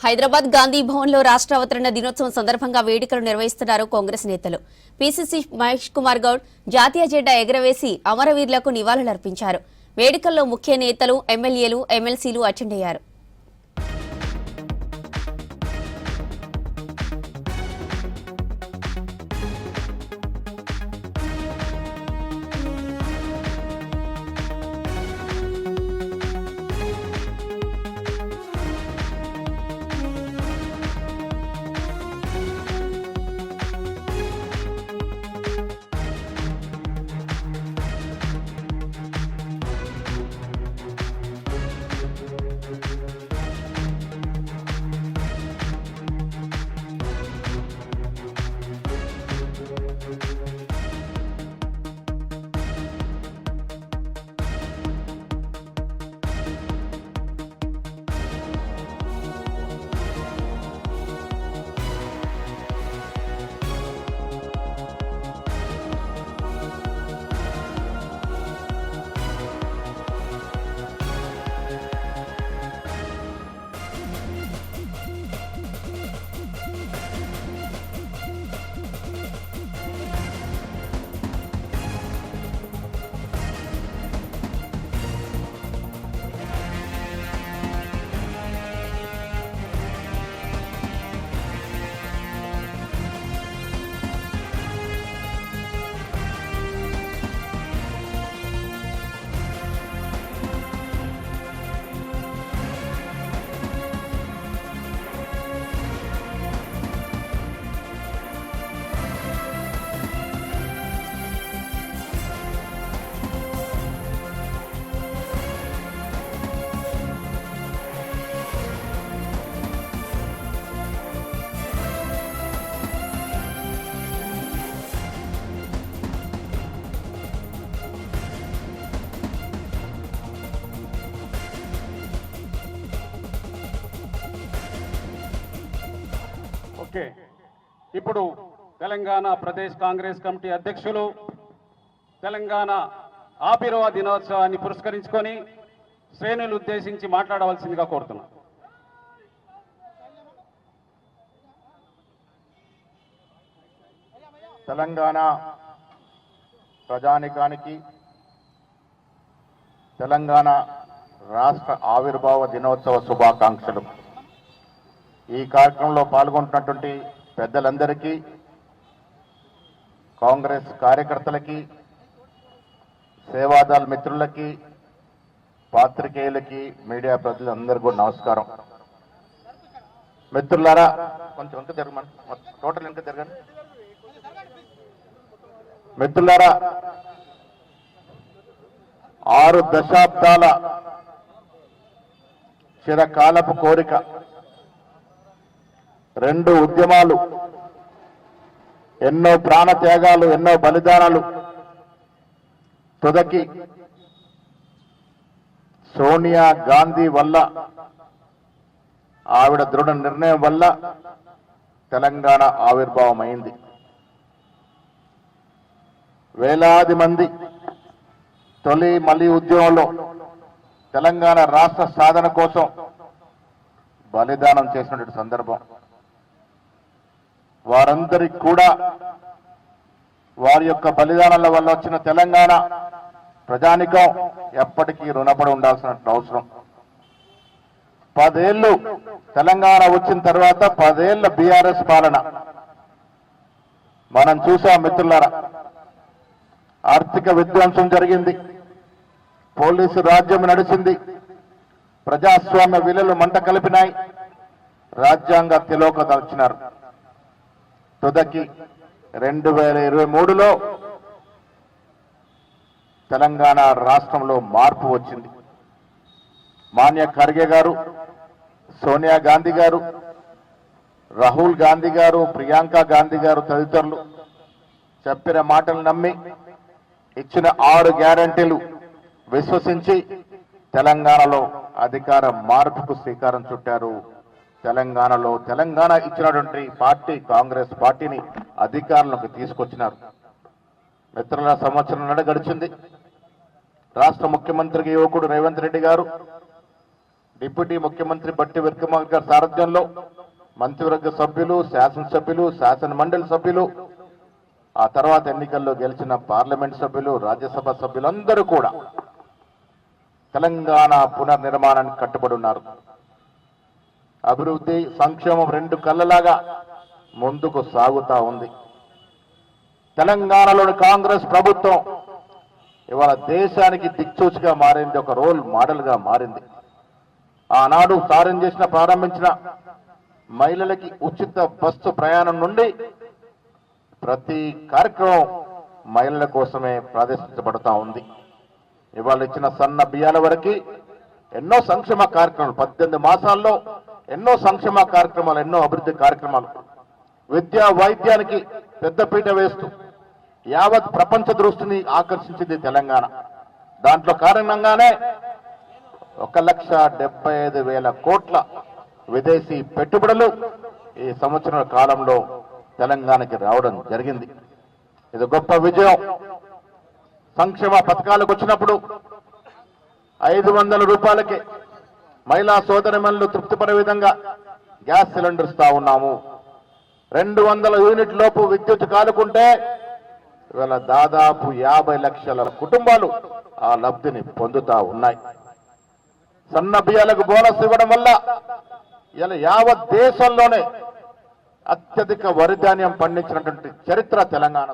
హైదరాబాద్ గాంధీ భవన్ లో రాష్ట్ర అవతరణ దినోత్సవం సందర్భంగా వేడుకలు నిర్వహిస్తున్నారు కాంగ్రెస్ నేతలు. పీసీసీ మహేష్ కుమార్ గౌడ్ జాతీయ జెండా ఎగరవేసి అమరవీరులకు నివాళులర్పించారు. వేడుకల్లో ముఖ్య నేతలు, ఎమ్మెల్యేలు, ఎమ్మెల్సీలు అటెండ్ అయ్యారు. ఓకే, ఇప్పుడు తెలంగాణ ప్రదేశ్ కాంగ్రెస్ కమిటీ అధ్యక్షులు తెలంగాణ ఆవిర్భావ దినోత్సవాన్ని పురస్కరించుకొని శ్రేణులు ఉద్దేశించి మాట్లాడవలసిందిగా కోరుతున్నాం. తెలంగాణ ప్రజానికానికి తెలంగాణ రాష్ట్ర ఆవిర్భావ దినోత్సవ శుభాకాంక్షలు. ఈ కార్యక్రమంలో పాల్గొంటున్నటువంటి పెద్దలందరికీ, కాంగ్రెస్ కార్యకర్తలకి, సేవాదళ మిత్రులకి, పాత్రికేయులకి, మీడియా ప్రతినిధులందరికీ కూడా నమస్కారం. మిత్రులారా, కొంచెం వెనక జరగమని, టోటల్ వెనక జరగండి. మిత్రులారా, 6 దశాబ్దాల చిరకాలపు కోరిక, 2 ఉద్యమాలు, ఎన్నో ప్రాణత్యాగాలు, ఎన్నో బలిదానాలు, తుదకి సోనియా గాంధీ వల్ల, ఆవిడ దృఢ నిర్ణయం వల్ల తెలంగాణ ఆవిర్భావం అయింది. వేలాది మంది తొలి మలి ఉద్యమంలో తెలంగాణ రాష్ట్ర సాధన కోసం బలిదానం చేసినటువంటి సందర్భం. వారందరికీ కూడా వారి యొక్క బలిదానాల వల్ల వచ్చిన తెలంగాణ ప్రజానికం ఎప్పటికీ రుణపడి ఉండాల్సిన అవసరం. 10 ఏళ్ళు తెలంగాణ వచ్చిన తర్వాత 10 ఏళ్ల బీఆర్ఎస్ పాలన మనం చూసాం మిత్రులారా. ఆర్థిక విధ్వంసం జరిగింది, పోలీసు రాజ్యం నడిచింది, ప్రజాస్వామ్య విలువలు మంట కలిపినాయి, రాజ్యాంగ తిలోకత వచ్చినారు. తుదకి 2023లో తెలంగాణ రాష్ట్రంలో మార్పు వచ్చింది. మాన్య ఖర్గే గారు, సోనియా గాంధీ గారు, రాహుల్ గాంధీ గారు, ప్రియాంక గాంధీ గారు తదితరులు చెప్పిన మాటలు నమ్మి ఇచ్చిన 6 గ్యారంటీలు విశ్వసించి తెలంగాణలో అధికార మార్పుకు శ్రీకారం చుట్టారు. తెలంగాణ ఇచ్చినటువంటి పార్టీ కాంగ్రెస్ పార్టీని అధికారంలోకి తీసుకొచ్చినారు. మిత్రుల సంవత్సరం గడిచింది. రాష్ట్ర ముఖ్యమంత్రికి యువకుడు రేవంత్ రెడ్డి గారు డిప్యూటీ ముఖ్యమంత్రి బట్టి విక్రమార్క గారి సారథ్యంలో మంత్రివర్గ సభ్యులు, శాసనసభ్యులు, శాసన మండలి సభ్యులు, ఆ తర్వాత ఎన్నికల్లో గెలిచిన పార్లమెంట్ సభ్యులు, రాజ్యసభ సభ్యులందరూ కూడా తెలంగాణ పునర్నిర్మాణానికి కట్టుబడి ఉన్నారు. అభివృద్ధి, సంక్షేమం రెండు కళ్ళలాగా ముందుకు సాగుతా ఉంది. తెలంగాణలోని కాంగ్రెస్ ప్రభుత్వం ఇవాళ దేశానికి దిక్సూచిగా మారింది, ఒక రోల్ మోడల్గా మారింది. ఆనాడు ప్రారంభించిన మహిళలకి ఉచిత బస్సు ప్రయాణం నుండి ప్రతి కార్యక్రమం మహిళల కోసమే ప్రాదేశించబడతా ఉంది. ఇవాళ ఇచ్చిన సన్న బియ్యాల వరకు ఎన్నో సంక్షేమ కార్యక్రమాలు, 18 మాసాల్లో ఎన్నో సంక్షేమ కార్యక్రమాలు, ఎన్నో అభివృద్ధి కార్యక్రమాలు, విద్యా వైద్యానికి పెద్దపీట వేస్తూ యావత్ ప్రపంచ దృష్టిని ఆకర్షించింది తెలంగాణ. దాంట్లో కారణంగానే 1,75,000 కోట్ల విదేశీ పెట్టుబడులు ఈ సంవత్సరాల కాలంలో తెలంగాణకి రావడం జరిగింది. ఇది గొప్ప విజయం. సంక్షేమ పథకాలకు వచ్చినప్పుడు 500 రూపాయలకే మహిళా సోదరిమణులు తృప్తిపడే విధంగా గ్యాస్ సిలిండర్ ఇస్తా ఉన్నాము. 200 యూనిట్ లోపు విద్యుత్ కాలుకుంటే ఇవాళ దాదాపు 50 లక్షల కుటుంబాలు ఆ లబ్ధిని పొందుతా ఉన్నాయి. సన్న బియ్యాలకు బోనస్ ఇవ్వడం వల్ల ఇలా యావత్ దేశంలోనే అత్యధిక వరి ధాన్యం పండించినటువంటి చరిత్ర తెలంగాణ.